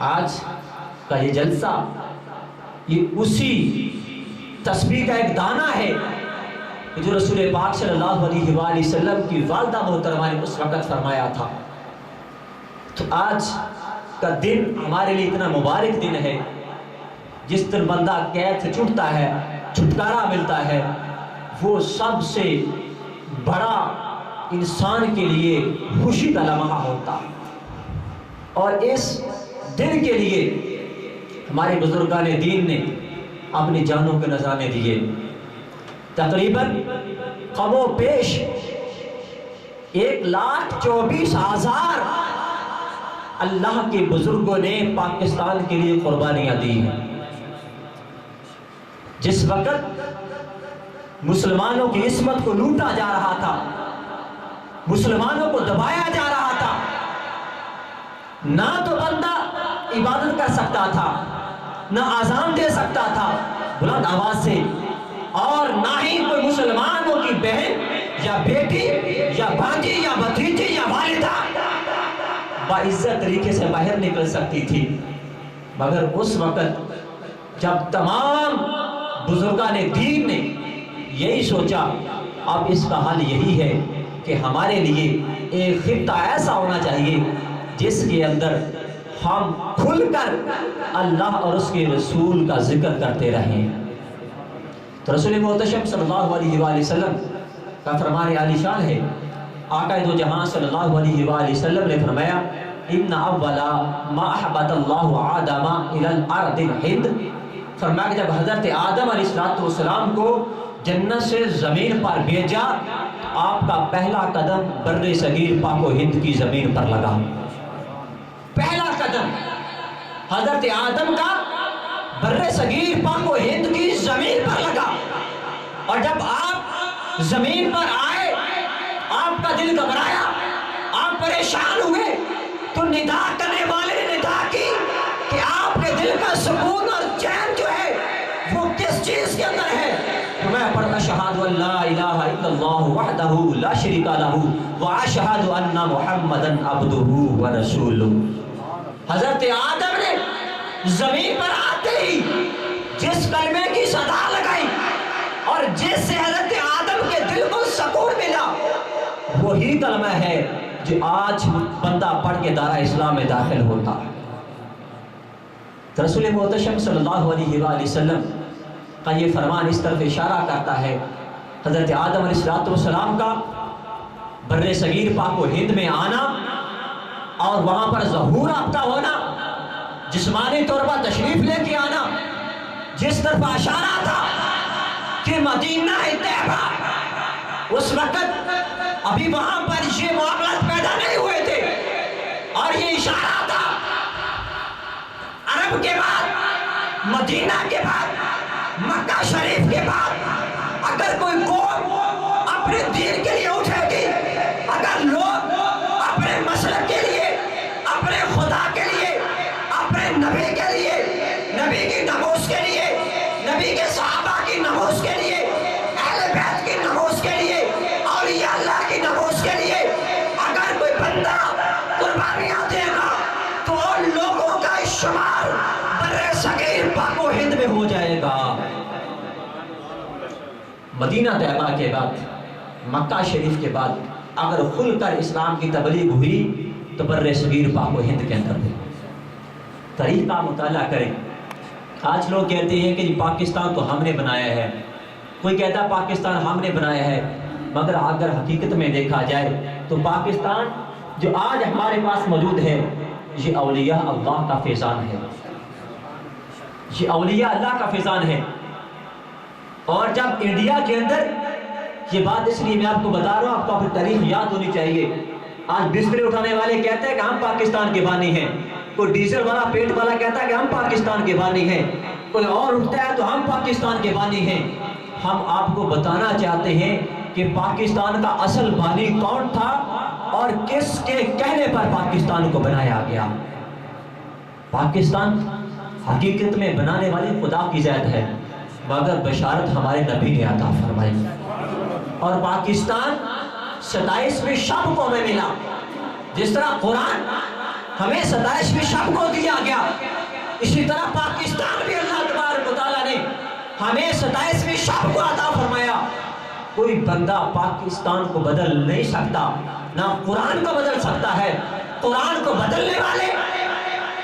آج کا یہ جلسہ یہ اسی تسبیح کا ایک دانہ ہے جو رسول پاک صلی اللہ علیہ وآلہ وسلم کی والدہ محترمہ نے اس وقت فرمایا تھا۔ تو آج کا دن ہمارے لیے اتنا مبارک دن ہے، جس دن بندہ قید سے چھوٹتا ہے، چھٹکارا ملتا ہے، وہ سب سے بڑا انسان کے لیے خوشی کا لمحہ ہوتا ہے۔ اور اس دن کے لیے ہمارے بزرگان دین نے اپنی جانوں کے نذرانے دیے۔ تقریباً کم و بیش 1,24,000 اللہ کے بزرگوں نے پاکستان کے لیے قربانیاں دی ہیں۔ جس وقت مسلمانوں کی عصمت کو لوٹا جا رہا تھا، مسلمانوں کو دبایا جا رہا تھا، نہ تو بندہ عبادت کر سکتا تھا، نہ اذان دے سکتا تھا بلند آواز سے، اور نہ ہی کوئی مسلمانوں کی بہن یا بیٹی یا بھانجی یا بھتیجی یا والدہ باعزت طریقے سے باہر نکل سکتی تھی۔ مگر اس وقت جب تمام بزرگان دین نے یہی سوچا، اب اس کا حل یہی ہے کہ ہمارے لیے ایک خطہ ایسا ہونا چاہیے جس کے اندر ہم کھل کر اللہ اور اس کے رسول کا ذکر کرتے رہیں۔ تو رسول محتشم صلی اللہ علیہ وآلہ وسلم کا فرمان عالی شان ہے، آقا دو جہاں صلی اللہ علیہ وآلہ وسلم نے فرمایا، ان اولا ما احبت اللہ آدم الى الارض الہند، فرمایا کہ جب حضرت آدم علیہ السلام کو جنت سے زمین پر بھیجا، آپ کا پہلا قدم بر صغیر پاک و ہند کی زمین پر لگا۔ پہلا قدم حضرت آدم کا بر صغیر پاک و ہند کی زمین پر لگا، اور جب آپ زمین پر آئے آپ کا دل گھبرایا، آپ پریشان ہوئے، تو ندا کرنے والے نے ندا کی کہ آپ کے دل کا سکون اور چین جو ہے وہ کس چیز کے اندر ہے؟ تو میں پڑھتا اشہد ان لا الہ الا اللہ وحدہ لا شریک لہ واشہد ان محمدا عبدہ ورسولہ۔ حضرت آدم نے زمین پر آتے ہی جس کلمے کی صدا لگائی اور جس سے حضرت آدم کے دل کو سکون ملا، وہی کلمہ ہے جو آج بندہ پڑھ کے دارہ اسلام میں داخل ہوتا ہے۔ رسول محتشم صلی اللہ علیہ وآلہ وسلم کا یہ فرمان اس طرف اشارہ کرتا ہے، حضرت آدم علیہ السلام کا بر صغیر پاک و ہند میں آنا اور وہاں پر ظہور یافتہ ہونا، جسمانی طور پر تشریف لے کے آنا، جس طرف اشارہ تھا کہ مدینہ طیبہ، اس وقت ابھی وہاں پر یہ معاملات پیدا نہیں ہوئے تھے، اور یہ اشارہ تھا عرب کے بعد، مدینہ کے بعد، مکہ شریف کے بعد اگر کوئی قوم اپنے دین کے لیے اٹھے گی، اگر لوگ اپنے مسلک کے لیے، اپنے خدا کے لیے، اپنے نبی کے لیے، نبی کی ناموس کے لیے، نبی کے صحابہ کی ناموس کے لیے، اہل بیت کی ناموس کے لیے، اولیاء اللہ کی ناموس کے لیے اگر کوئی بندہ قربانیاں دے گا تو ان لوگوں کا شمار بر صغیر پاک و ہند میں ہو جائے گا۔ مدینہ طیبہ کے بعد، مکہ شریف کے بعد اگر کھل کر اسلام کی تبلیغ ہوئی تو بر صغیر پاک و ہند کے اندر ہوئی۔ تاریخ کا مطالعہ کریں۔ آج لوگ کہتے ہیں کہ جی پاکستان تو ہم نے بنایا ہے، کوئی کہتا ہے پاکستان ہم نے بنایا ہے، مگر اگر حقیقت میں دیکھا جائے تو پاکستان جو آج ہمارے پاس موجود ہے یہ اولیاء اللہ کا فیضان ہے، یہ اولیاء اللہ کا فیضان ہے۔ اور جب انڈیا کے اندر، یہ بات اس لیے میں آپ کو بتا رہا ہوں، آپ کو اپنی تاریخ یاد ہونی چاہیے، آج بسترے اٹھانے والے کہتے ہیں کہ ہم پاکستان کے بانی ہیں، کوئی ڈیزل والا پیٹ والا کہتا ہے کہ ہم پاکستان کے بانی ہیں، کوئی اور اٹھتا ہے تو ہم پاکستان کے بانی ہیں۔ ہم آپ کو بتانا چاہتے ہیں کہ پاکستان کا اصل بانی کون تھا اور کس کے کہنے پر پاکستان کو بنایا گیا۔ پاکستان حقیقت میں بنانے والی خدا کی ذات ہے، مگر بشارت ہمارے نبی نے عطا فرمائی، اور پاکستان 27 شب کو ہمیں ملا۔ جس طرح قرآن ہمیں 27ویں شب کو دیا گیا، اسی طرح پاکستان بھی اللہ تبارک و تعالیٰ نے ہمیں 27ویں شب کو عطا فرمایا۔ کوئی بندہ پاکستان کو بدل نہیں سکتا، نہ قرآن کو بدل سکتا ہے۔ قرآن کو بدلنے والے،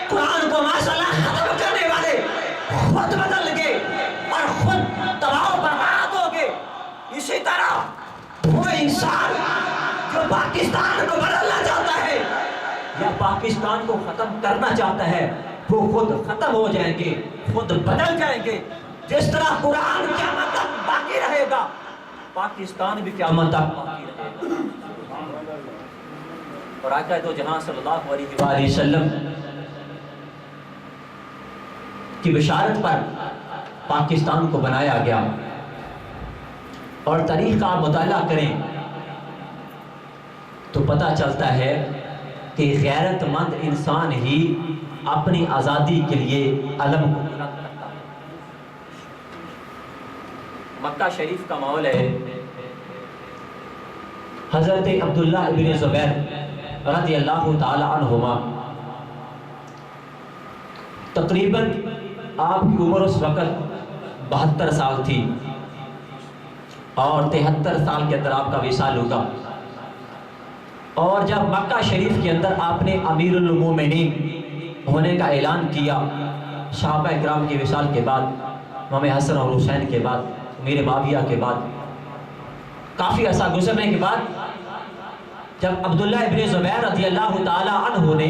قرآن کو ماشاءاللہ ختم کرنے والے خود بدل گئے اور خود تباہ و برباد ہو گئے۔ اسی طرح وہ انسان جو پاکستان کو بدلنا چاہتا ہے یا پاکستان کو ختم کرنا چاہتا ہے، وہ خود ختم ہو جائیں گے، خود بدل جائیں گے۔ جس طرح قرآن قیامت تک باقی رہے گا، پاکستان بھی قیامت تک باقی رہے گا۔ اور آقا دو جہاں صلی اللہ علیہ وآلہ وسلم کی بشارت پر پاکستان کو بنایا گیا۔ اور تاریخ کا مطالعہ کریں تو پتہ چلتا ہے کہ غیرت مند انسان ہی اپنی آزادی کے لیے علم کو بلند کرتا ہے۔ مکہ شریف کا ماحول ہے، حضرت عبداللہ ابن زبیر رضی اللہ تعالی عنہما تقریباً آپ کی عمر اس وقت 72 سال تھی اور 73 سال کے اندر آپ کا وصال ہوگا۔ اور جب مکہ شریف کے اندر آپ نے امیر المومنین ہونے کا اعلان کیا، صحابہ اکرام کے وصال کے بعد، امام حسن اور حسین کے بعد، امیر معاویہ کے بعد، کافی عرصہ گزرنے کے بعد جب عبداللہ ابن زبیر رضی اللہ تعالی عنہ نے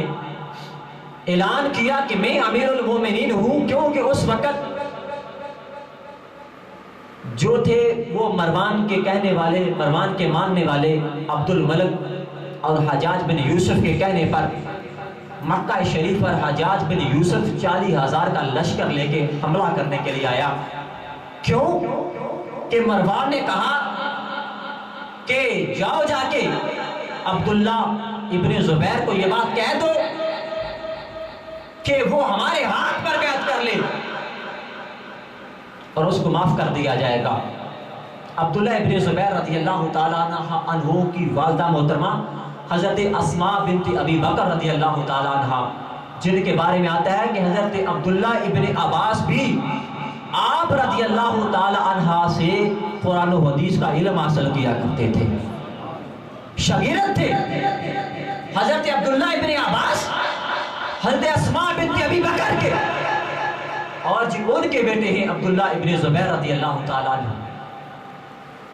اعلان کیا کہ میں امیر المومنین ہوں، کیونکہ اس وقت جو تھے وہ مروان کے کہنے والے، مروان کے ماننے والے عبد الملک اور حجاج بن یوسف کے کہنے پر مکہ شریف پر حجاج بن یوسف 40,000 کا لشکر لے کے حملہ کرنے کے لیے آیا۔ کیوں کہ مروان نے کہا کہ جاؤ جا کے عبداللہ ابن زبیر کو یہ بات کہہ دو کہ وہ ہمارے ہاتھ پر بیعت کر لے اور اس کو معاف کر دیا جائے گا۔ عبداللہ ابن زبیر رضی اللہ تعالیٰ عنہ کی والدہ محترمہ حضرت اسماء بنت ابی بکر رضی اللہ تعالیٰ عنہ، جن کے بارے میں آتا ہے کہ حضرت عبداللہ ابن عباس بھی آپ رضی اللہ تعالیٰ عنہ سے قرآن و حدیث کا علم حاصل کیا کرتے تھے، شاگرد تھے۔ حضرت عبداللہ ابن عباس حضرت اسماء بنت ابی بکر کے، اور جی ان کے بیٹے ہیں عبداللہ ابن زبیر رضی اللہ تعالیٰ عنہ۔